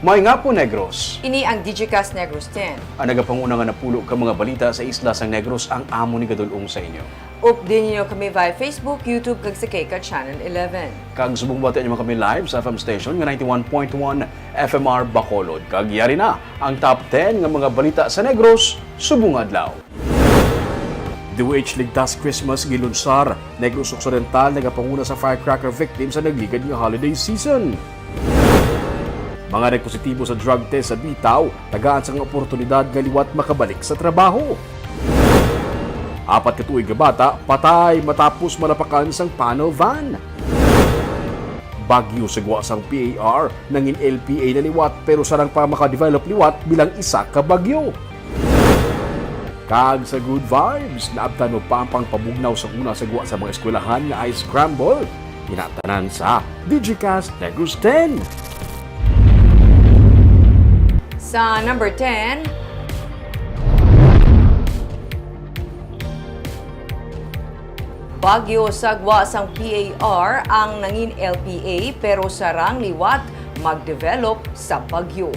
May nga po, Negros. Ini ang Digicast Negros X. Ang nagapanguna nga napulo ka mga balita sa isla sang Negros ang amo ni Gadulong sa inyo. Update niyo kami via Facebook, YouTube, kag sa Keka Channel 11. Kag subong bati niyo kami live sa FM station nga 91.1 FMR Bacolod. Kag yari na ang top 10 nga mga balita sa Negros subong adlaw. DOH ligtas Christmas gilunsar. Negros Occidental nagapanguna sa firecracker victims sa nagligad nga holiday season. Mga nagpositibo sa drug test sa bitaw, tagaan sa oportunidad nga liwat makabalik sa trabaho. 4 katuig nga bata, patay matapos malapakan sang panel van. Bagyo sa sang PAR, nangin LPA na liwat pero sarang pa makadevelop liwat bilang isa ka bagyo. Kag sa good vibes, naabtan mo pa ang pangpabugnaw sa una sagwa sa mga eskwelahan nga ice scramble. Inatanan sa Digicast Negros X. Sa number 10, Bagyo sagwa sang PAR ang nangin LPA pero sarang liwat magdevelop sa bagyo.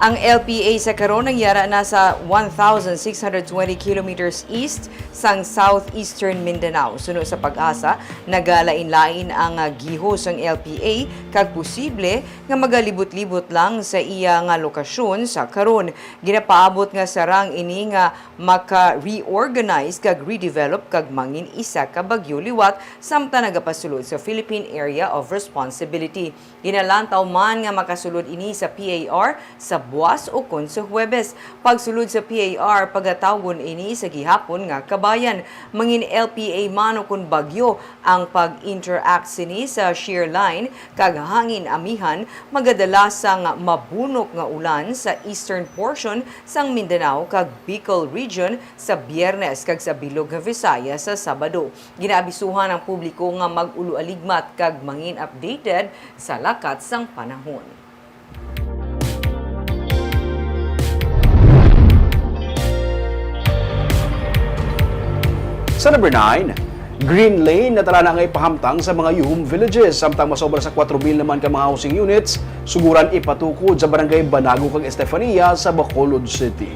Ang LPA sa karon nangyara na sa 1,620 kilometers east sang southeastern Mindanao. Suno sa pag-asa, nagalain-lain ang gihos ng LPA kag posible nga magalibot-libot lang sa iya nga lokasyon sa karon. Ginapaabot nga sarang ini nga maka-reorganize kag redevelop kag mangin isa ka bagyo liwat samtang nagapasulod sa Philippine Area of Responsibility. Ginalantaw man nga makasulod ini sa PAR sa buwas o kon sa Huwebes. Pagsulod sa PAR, pagatawgon ini sa gihapon nga kabayan. Mangin LPA man o kon bagyo ang pag-interact sini sa shear line kag hangin amihan magadala sang mabunok nga ulan sa eastern portion sang Mindanao kag Bicol region sa Biyernes kag sa Bilog nga Visayas sa Sabado. Ginaabisuhan ang publiko nga mag-ulo-aligmat kag mangin updated sa lakat sang panahon. Sa number 9, Green Lane na tala na nga ipahamtang sa mga yuhum villages. Samtang masobra sa 4,000 naman ka mga housing units, suguran ipatukod sa barangay Banago kag Estefania sa Bacolod City.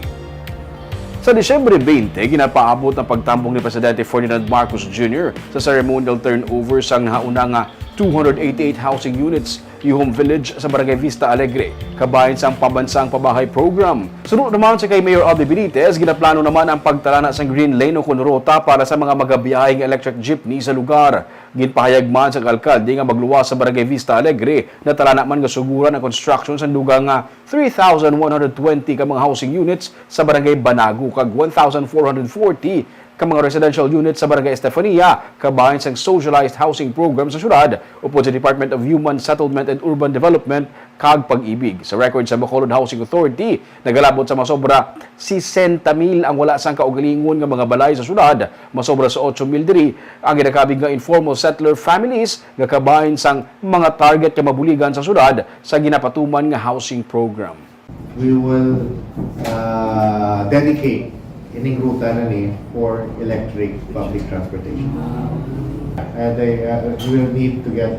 Sa Disyembre 20, ginapaabot ang pagtambong ni Presidente Ferdinand Marcos Jr. sa ceremonial turnover sang nahauna nga 288 housing units Yuhum Village sa Barangay Vista Alegre, kabahin sa pabansang pabahay program. Sunod naman sa kay Mayor Aldi Benitez, ginaplano naman ang pagtalana sa Green Lane o kunrota para sa mga magabiyahing electric jeepney sa lugar. Ginpahayag man sa alkalde nga magluwas sa Barangay Vista Alegre na talana man nga suguran ang construction sa dugang nga 3,120 ka mga housing units sa Barangay Banago kag 1,440 ka mga residential units sa Barangay Estefania, kabahin sa socialized housing program sa syudad upod sa Department of Human Settlement and Urban Development kag Pag-ibig. Sa record sa Bacolod Housing Authority, nagalabot sa masobra 60,000 ang wala sang kaugalingon nga mga balay sa syudad, masobra sa 8,000 diri ang ginakabig nga informal settler families nga kabahin sang mga target nga mabuligan sa syudad sa ginapatuman nga housing program. We will dedicate ining ruta na ni for electric public transportation. And we will need to get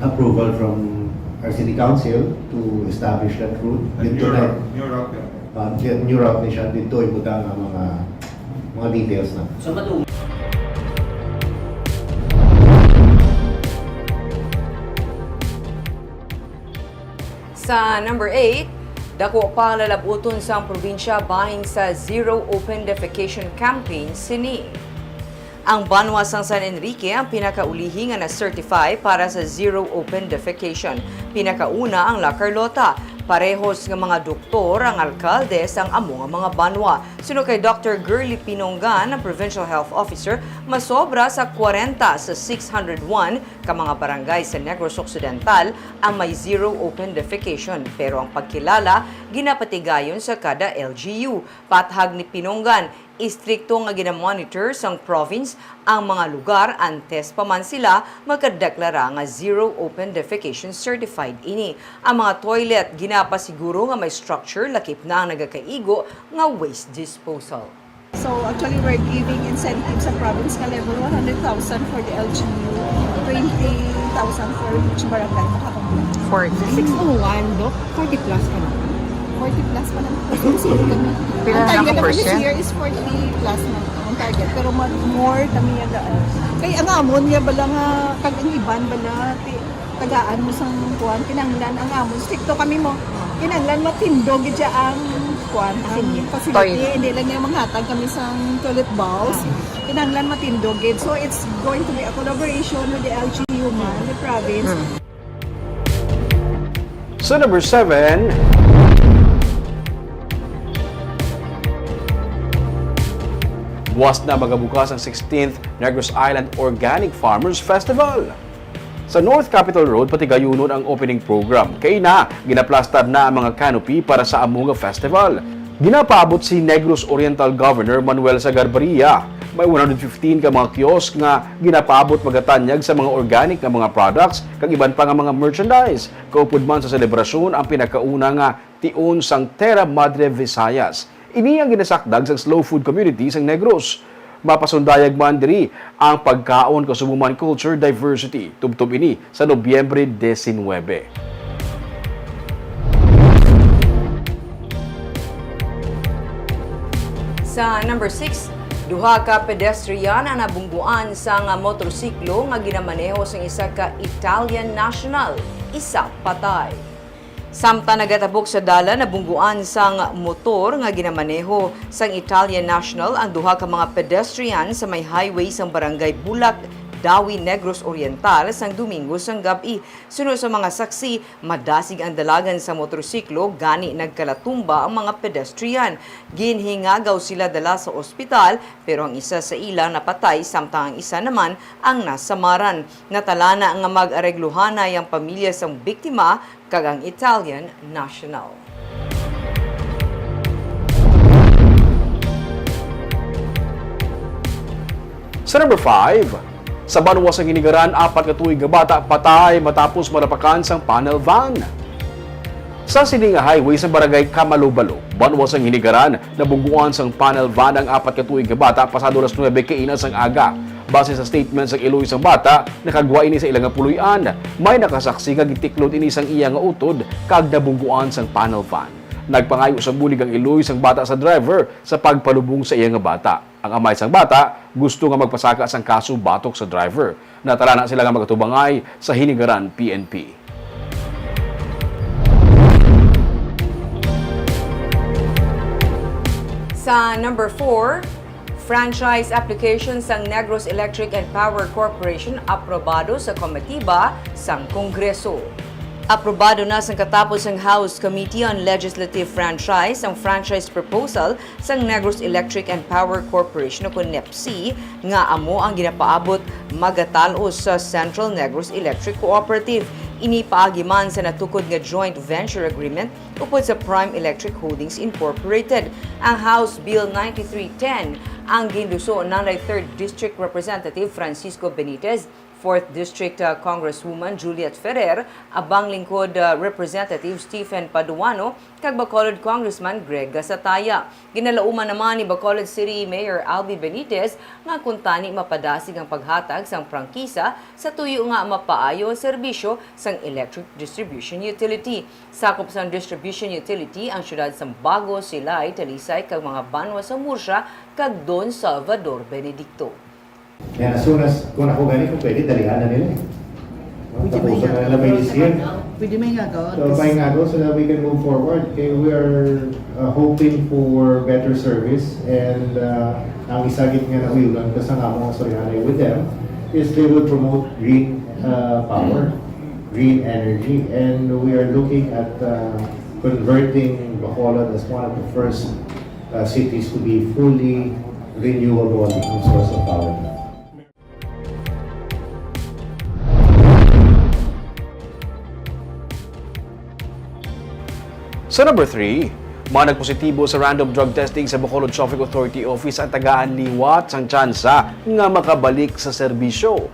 approval from our city council to establish that route. New route ni siya dito ibutang ang mga details na. Sa number 8, dako pa lalabuton sa probinsya bahin sa Zero Open Defecation Campaign sini. Ang banwa sang San Enrique ang pinakaulihi nga na-certify para sa Zero Open Defecation. Pinakauna ang La Carlota. Parehos nga mga doktor ang alkalde sang amo nga mga banwa. Suno kay Dr. Girly Pinonggan, ang Provincial Health Officer, masobra sa 40 sa 601 ka mga barangay sa Negros Occidental ang may zero open defecation. Pero ang pagkilala, ginapatigayon sa kada LGU. Pathag ni Pinonggan, istrikto nga ginamonitor sang province ang mga lugar antes pa man sila magkadeklara nga zero open defecation certified ini. Ang mga toilet ginapasiguro nga may structure lakip na ang nagakaigo nga waste disposal. So actually we're giving incentives sa province ka level 100,000 for the LGU, 20 for each barangay makakompleto. 40. 601, Dok, 40 plus pa naman. 40 plus pa naman. Kasi kami. Pila Ang na target ako naman this percent? year is 40 plus na ang target. Pero more kami yaga. Kaya ang amon nga bala nga, kag ang iban bala, tagaan mo sang kuwan, kinanglan ang amon. Stricto kami mo. Kinanglan matindog gidya ang kuwan, ang facility. Toilet. Hindi lang yung manghatag kami sang toilet bowls. Kinanglan matindog gid. So it's going to be a collaboration with the LGU man, the province. Sa number 7, buwas na magabukas ang 16th Negros Island Organic Farmers Festival. Sa North Capitol Road, pati gayunon ang opening program. Kaya na, ginaplastar na ang mga canopy para sa Amunga Festival. Ginapaabot si Negros Oriental Governor Manuel Sagarbaria. May 115 ka mga kiosk nga ginapaabot magatanyag sa mga organic na mga products kag iban pa nga mga merchandise. Kaupod man sa selebrasyon ang pinakauna nga tion sang Terra Madre Visayas. Ini ang ginasakdag sa slow food community sang Negros. Mapasundayag man diri ang pagkaon kasumuman culture diversity. Tubtob ini sa Nobyembre 19. Sa number 6, duha ka pedestrian ang nabungguan sa nga motorsiklo nga ginamaneho sa isa ka Italian national, isa patay. Samtang nagatabok sa dala, nabungguan sang motor nga ginamaneho sang Italian national ang duha ka mga pedestrian sa may highway sang barangay Bulak, Dawi, Negros Oriental sang Domingo sang gabi. Sunod sa mga saksi, madasig ang dalagan sa motorsiklo, gani nagkalatumba ang mga pedestrian. Ginhingagaw sila dala sa ospital, pero ang isa sa ila napatay, samtang ang isa naman ang nasamaran. Natalana nga mag-aregluhanay ang pamilya sang biktima kag ang Italian national. Sa number 5, sa Banwas ang Hinigaran, 4 ka tuig nga bata patay matapos marapakan sang panel van. Sa Silinga Highway sa barangay Kamalubalo, Banwas ang Hinigaran, nabungguan sang panel van ang 4 ka tuig nga bata pasado alas 9 kainas ang aga. Base sa statement sang iloy sang bata, nakagwa ini sa ilang nga puluyan. May nakasaksi nga gitiklod ini sang iya nga utod kag nabungguan sang panel van. Nagpangayo sa bulig ang iloy sang bata sa driver sa pagpalubong sa iya nga bata. Ang amay sang bata gusto nga magpasaka sang kaso batok sa driver. Natala na sila nga magatubangay sa Hinigaran PNP. Sa number 4, franchise application sang Negros Electric and Power Corporation aprobado sa komitiba sang Kongreso. Aprobado na sang katapos ang House Committee on Legislative Franchise ang franchise proposal sang Negros Electric and Power Corporation o NEPC nga amo ang ginapaabot magatalos sa Central Negros Electric Cooperative. Inipaagi man sa natukod nga joint venture agreement upod sa Prime Electric Holdings Incorporated. Ang House Bill 9310 ang ginduso ng 3rd District Representative Francisco Benitez, 4th District Congresswoman Juliet Ferrer, abang lingkod Representative Stephen Paduano, kag Bacolod Congressman Greg Gasataya. Ginalauman naman ni Bacolod City Mayor Albi Benitez nga kuntani mapadasig ang paghatag sang prangkisa sa tuyo nga mapaayo ang serbisyo sang electric distribution utility. Sakop sang distribution utility ang syudad sang Bago, Silay, Talisay kag mga banwa sa Murcia kag Don Salvador Benedicto. And as soon as, kung ako gani, kung pwede, dalihan na nila. Tapusan na nila by this year. Pwede may ngagaw. So, may nga so that we can move forward. Okay, we are hoping for better service and ang isagit nga na uyulan kasi nga mga soryanay with them is they will promote green power, green energy, and we are looking at converting Bacolod as one of the first cities to be fully renewable in source of power. Sa number 3, mga nagpositibo sa random drug testing sa Bacolod Traffic Authority Office ang tagaan liwat sang tsansa nga makabalik sa serbisyo.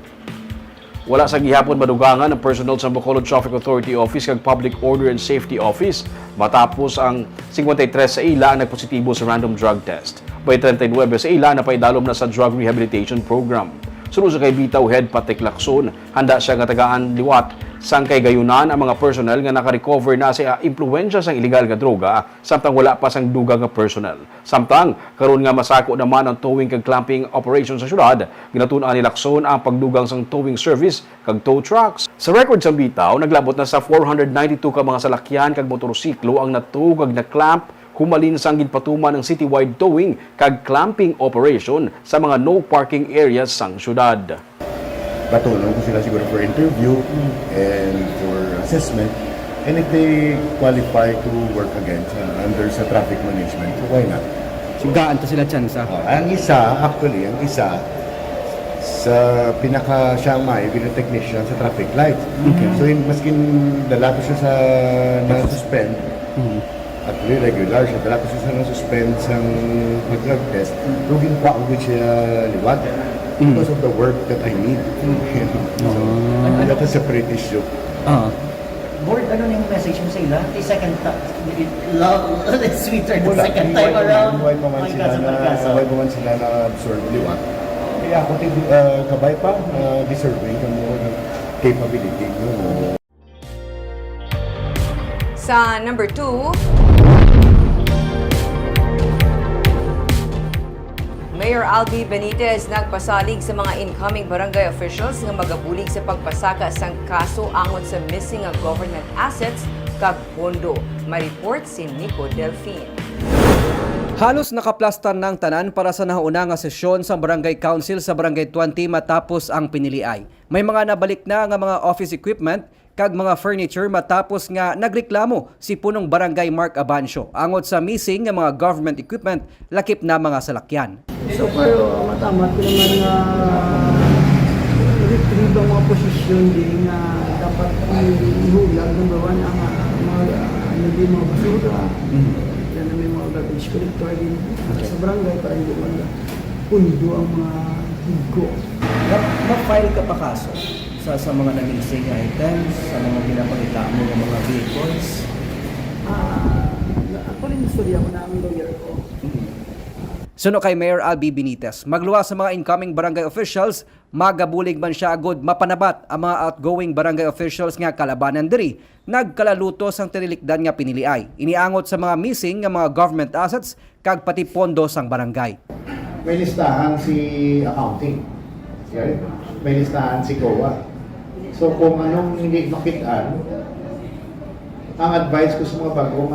Wala sa gihapon madugangan ang personnel sa Bacolod Traffic Authority Office kag Public Order and Safety Office matapos ang 53 sa ila ang nagpositibo sa random drug test. By 39 sa ila na paidalom na sa drug rehabilitation program. Sunod sa kay bitaw head Patrick Lacson, handa siya nga tagaan liwat sang kay gayunan ang mga personnel nga naka-recover na sa impluwensya sang illegal nga droga samtang wala pa sang dugang nga personnel. Samtang karon nga masako naman ang towing kag clamping operation sa syudad, ginatun-an ni Lacson ang pagdugang sang towing service kag tow trucks. Sa record sa bitaw, naglabot na sa 492 ka mga salakyan kag motorsiklo ang natow kag na-clamp humalin sang ginpatuman ng citywide towing kag clamping operation sa mga no parking areas sang syudad. Patulong ko sila siguro for interview and for assessment, and if they qualify to work again under sa traffic management, so why not? Sigaan to sila tsansa. Ang isa sa pinaka siyang bilang technician sa traffic light. So maskin dala ko siya sa na-suspend at regular siya, dala ko siya sa na-suspend sa drug test, rugin pa ako siya liwat because of the work that I need. So, that is a separate issue. Board, ano yung message mo sa ila? The second time, love, it's sweeter the second time around. Why pa man sila na-absorb liwat. Kaya ako kabay pa, deserving ng capability. Sa number 2, Mayor Albi Benitez nagpasalig sa mga incoming barangay officials nga magabulig sa pagpasaka sang kaso angon sa missing nga government assets kag pondo. May-report si Nico Delfin. Halos nakaplastan ng tanan para sa nauna nga sesyon sa Barangay Council sa Barangay 20 matapos ang piniliay. May mga nabalik na nga mga office equipment kag mga furniture matapos nga nagreklamo si punong Barangay Mark Abancio angot sa missing nga mga government equipment lakip na mga salakyan. So pero matamat ko naman nga retrieve ang mga posisyon din nga dapat ihulag. Number one, ang mga basura. Yan na may mga garbage collector din sa barangay para hindi man pundo ang mga higko. Ma-file ka pa kaso sa mga nag-missing items, sa mga pinapakita mo ng mga vehicles? Ako rin istorya ko na ang lawyer ko. Suno kay Mayor Albi Benitez, magluwas sa mga incoming barangay officials, magabulig man siya agod mapanabat ang mga outgoing barangay officials nga kalabanan diri, nagkalaluto sang tinilikdan nga piniliay. Iniangot sa mga missing nga mga government assets kag pati pondo sang barangay. May listahan si accounting. Right? May listahan si COA. So kung anong hindi makitaan, ang advice ko sa mga bagong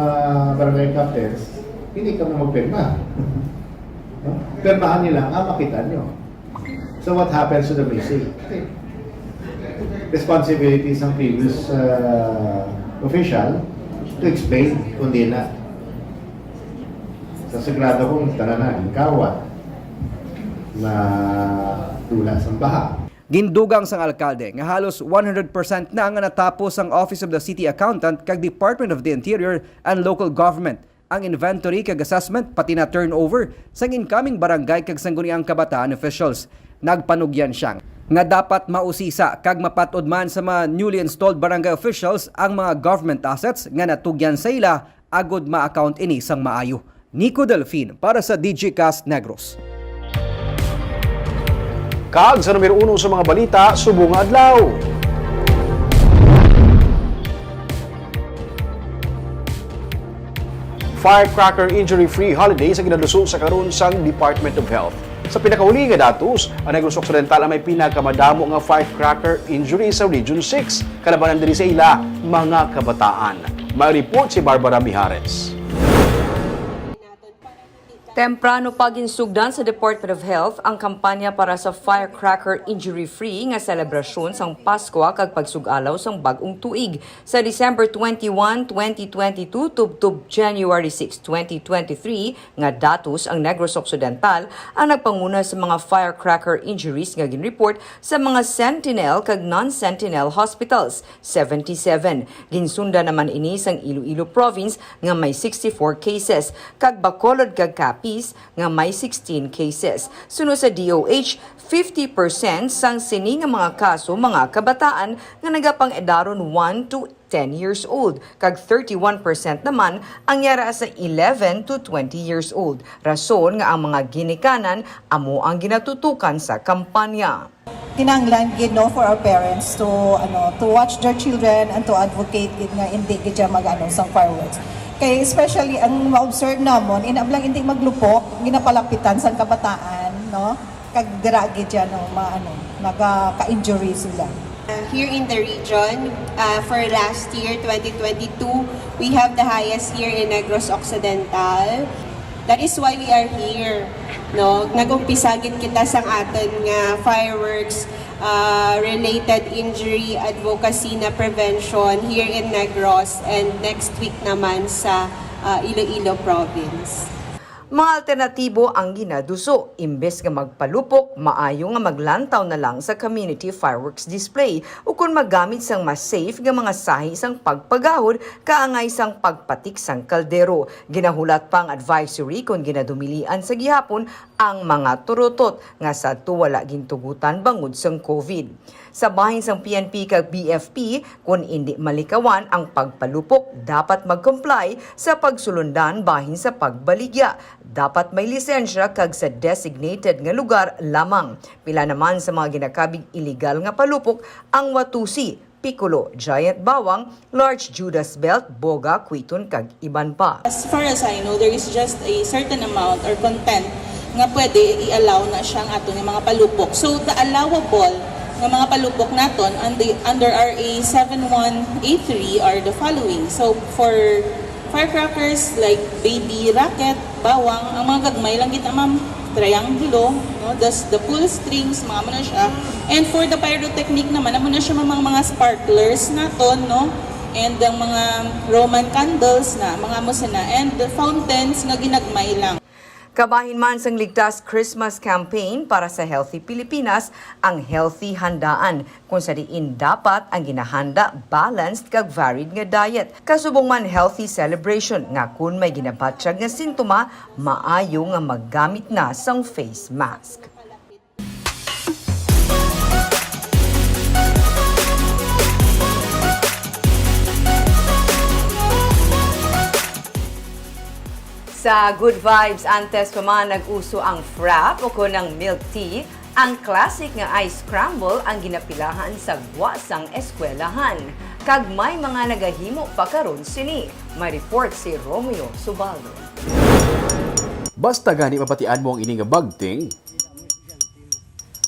barangay captains, hindi ka na magpirma. No? Pirmahan nila ang makitaan nyo. So what happens to the missing? Responsibilities ng previous official to explain kung di na. Sa sagrado kong taranan, kawat na tula sa baha. Gindugang sang alkalde nga halos 100% na nga natapos ang Office of the City Accountant kag Department of the Interior and Local Government ang inventory kag assessment pati na turnover sang incoming barangay kag sangguniang kabataan officials. Nagpanugyan siyang nga dapat mausisa kag mapatod man sa mga newly installed barangay officials ang mga government assets nga natugyan sa ila agod ma-account ini sang maayo. Nico Delfin para sa Digicast Negros. Kag sa numero 1 sa mga balita, subong adlaw. Firecracker injury-free holiday sa ginaluso sa karon sang Department of Health. Sa pinakahuli nga datos, ang Negros Occidental ang may pinakamadamo nga firecracker injury sa Region 6. Kalabanan diri sa ila, mga kabataan. May report si Barbara Mijares. Temprano pa ginsugdan sa Department of Health ang kampanya para sa Firecracker Injury-Free nga selebrasyon sang Pasko kag pagsugalaw sang bag-ong tuig sa December 21, 2022 tubtub January 6, 2023 nga datos ang Negros Occidental ang nagpanguna sa mga firecracker injuries nga ginreport sa mga Sentinel kag non-Sentinel hospitals, 77. Ginsunda naman ini sang Iloilo Province nga may 64 cases kag Bacolod kag Capi nga may 16 cases. Sunod sa DOH, 50% sang sini nga mga kaso mga kabataan nga nagapang edaron 1 to 10 years old, kag 31% naman ang yara sa 11 to 20 years old. Rason nga ang mga ginikanan amo ang ginatutukan sa kampanya. Kinahanglan gid no for our parents to watch their children and to advocate gid nga hindi gid siya sang fireworks. Kay especially ang ma-observe namon inablang hindi maglupok ginapalapitan sa kabataan no kag dira gid siya no nagaka-injury sila. Here in the region, for last year, 2022, we have the highest here in Negros Occidental. That is why we are here. No? Nag-umpisagin kita sa aton nga fireworks related injury advocacy na prevention here in Negros and next week naman sa Iloilo Province. Mga alternatibo ang ginaduso. Imbes nga magpalupok, maayo nga maglantaw na lang sa community fireworks display o kung magamit sang mas safe nga mga sahi sang pagpagahod kaangay sang pagpatik sang kaldero. Ginahulat pang advisory kung ginadumilian sa gihapon ang mga turutot nga sa wala gintugutan bangod sang COVID. Sa bahin sang PNP kag BFP, kung hindi malikawan ang pagpalupok, dapat mag-comply sa pagsulundan bahin sa pagbaligya. Dapat may lisensya kag sa designated nga lugar lamang. Pila naman sa mga ginakabig illegal nga palupok ang watusi, piccolo, giant bawang, large Judas belt, boga, kwiton kag iban pa. As far as I know, there is just a certain amount or content nga pwede i-allow na siyang ato ng mga palupok. So the allowable ng mga palupok naton under RA 7183 are the following. So for firecrackers like baby rocket, bawang, ang mga gagmay lang kita ma'am, triangulo, no? The pull strings, mga mo na siya. And for the pyrotechnic naman, amo na siya mga sparklers naton, no? And ang mga Roman candles na, mga mo na. And the fountains nga ginagmay lang. Kabahin man sang ligtas Christmas campaign para sa Healthy Pilipinas ang Healthy Handaan, kung sa diin dapat ang ginahanda balanced kag varied nga diet. Kasubong man healthy celebration nga kung may ginabatsyag nga sintoma, maayo nga maggamit na sang face mask. Sa Good Vibes, antes pa man nag-uso ang frap o kunang milk tea, ang classic nga ice scramble ang ginapilahan sa guwasang eskwelahan. Kag may mga nagahimo pa karon sini. May report si Romeo Subaldo. Basta gani mapatian mo ang ini nga bagting,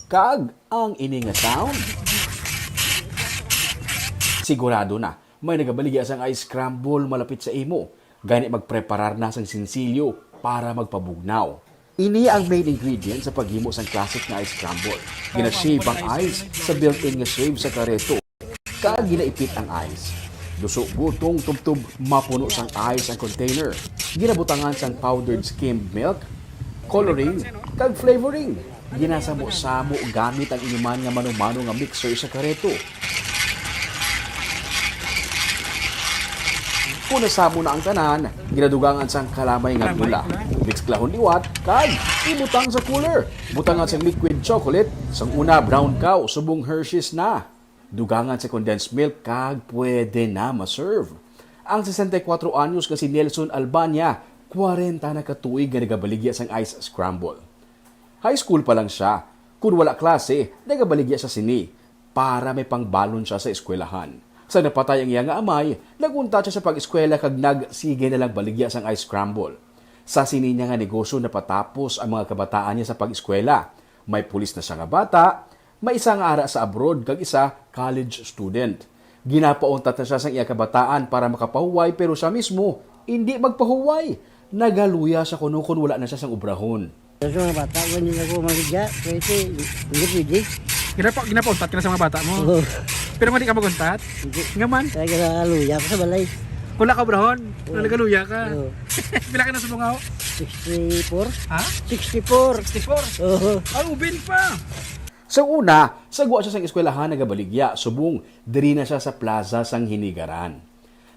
kag ang ini nga sound, sigurado na may nagabaligya sang ice scramble malapit sa imo. Gani magpreparar na sang sinsilyo para magpabugnaw. Ini ang main ingredient sa paghimo sang classic nga ice scramble. Gina-shave ang ice sa built-in nga shave sa kareto. Kag ginaipit ang ice. Duso butong tubtub mapuno sang ice ang container. Ginabutangan sang powdered skimmed milk, coloring, kag flavoring. Ginasamo-samo gamit ang inuman nga mano-mano nga mixer sa kareto. Kung nasamo na ang tanan, ginadugangan sang kalamay nga gula. Mix klahon liwat, kag ibutang sa cooler. Butangan sa liquid chocolate, sang una brown cow, subong Hershey's na. Dugangan sa condensed milk, kag pwede na ma-serve. Ang 64 anyos nga si Nelson Albania, 40 na katuig nga nagabaligya sang ice scramble. High school pa lang siya. Kung wala klase, nagabaligya siya sini para may pangbalon siya sa eskwelahan. Sa napatay ang iya nga amay, nagunta siya sa pag-eskwela kag nagsige na lang baligya sang ice scramble. Sa sini niya nga negosyo napatapos ang mga kabataan niya sa pag-eskwela. May pulis na siya nga bata, may isa nga ara sa abroad kag isa college student. Ginapauntat na siya sang iya kabataan para makapahuway pero siya mismo hindi magpahuway. Nagaluya siya kuno kun wala na siya sang ubrahon. Sa mga bata, hindi na ako maligya. Pwede, hindi pwede. Ginapauntat ka na sa mga bata mo? Oo. Pero hindi ka maguntat? Hindi. Nga man? Kaya nakaluya ko sa balay. Wala ka brahon? Nagaluya ka? Oo. Pila ka na sa bungaw? 64. Ha? 64. 64? Oo. Ang ubin pa! Sa una, sagwa siya sang eskwelahan nagabaligya, subong diri na siya sa plaza sang Hinigaran.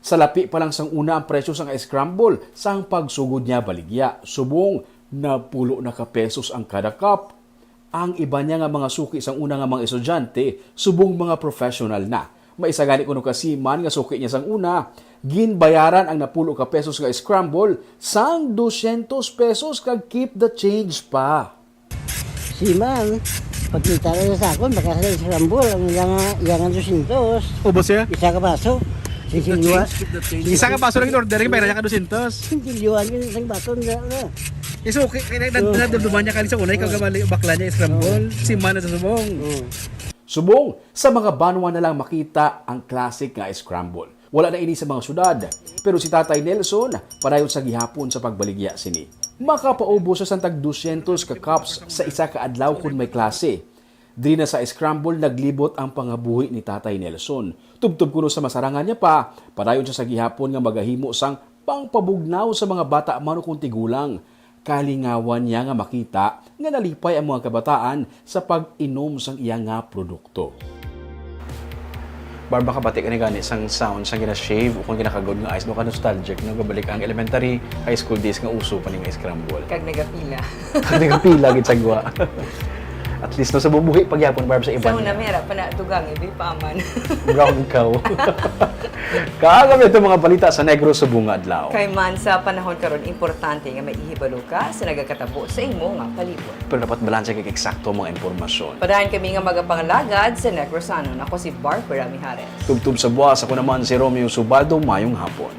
Sa lapi pa lang sang una ang presyo sang ice scramble, sang pagsugod niya baligya, subong na pulo na ka pesos ang kada cup. Ang iba niya nga mga suki sang una nga mga estudyante, subong mga professional na. Maisagani kuno kasiman nga suki niya sang una. Ginbayaran ang napulo ka pesos nga scramble sang 200 pesos kag keep the change pa. Si man, pagkita na sa akon, baka sa scramble, ang ilang 200. Ubos ya? Isa ka baso. Sisilwa. Isa ka baso lang in-order, bayaran niya ka 200. Sisilwan yun isang baso na. So, kaya nadumduman niya kanisa una, ikaw gamali bakla niya scramble. Si man na sa subong. Subong, sa mga banwa na lang makita ang classic nga scramble. Wala na ini sa mga syudad. Pero si Tatay Nelson, padayon sa gihapon sa pagbaligya sini. Makapaubos sa santag 200 ka cups sa isa ka adlaw kung may klase. Di na sa scramble naglibot ang pangabuhi ni Tatay Nelson. Tubtob kuno sa masarangan niya pa, padayon siya sa gihapon nga magahimo sang pangpabugnaw sa mga bata mano kung tigulang. Kalingawan niya nga makita nga nalipay ang mga kabataan sa pag-inom sang iya nga produkto. Barba ka bati ka ni gani sang sound sang gina-shave o kung ginakagod nga ice, no ka nostalgic, no gabalik ang elementary high school days nga uso pa ni nga scramble. Kag nagapila. Kag nagapila gid sagwa. At least no sa bubuhi pagyapon barb sa iban. Sa una mera pa na dugang ibi paman. Brown cow. Kaagam ito mga balita sa Negros Subunga adlaw. Kay man sa panahon karon importante nga maihibalo ka sa nagakatabo sa imo nga palibot. Pero dapat balanse kay eksakto mga impormasyon. Padayon kami nga magapangalagad sa Negrosanon. Ako si Barbara Mijares. Tubtub sa buwas, ako naman si Romeo Subaldo, mayong hapon.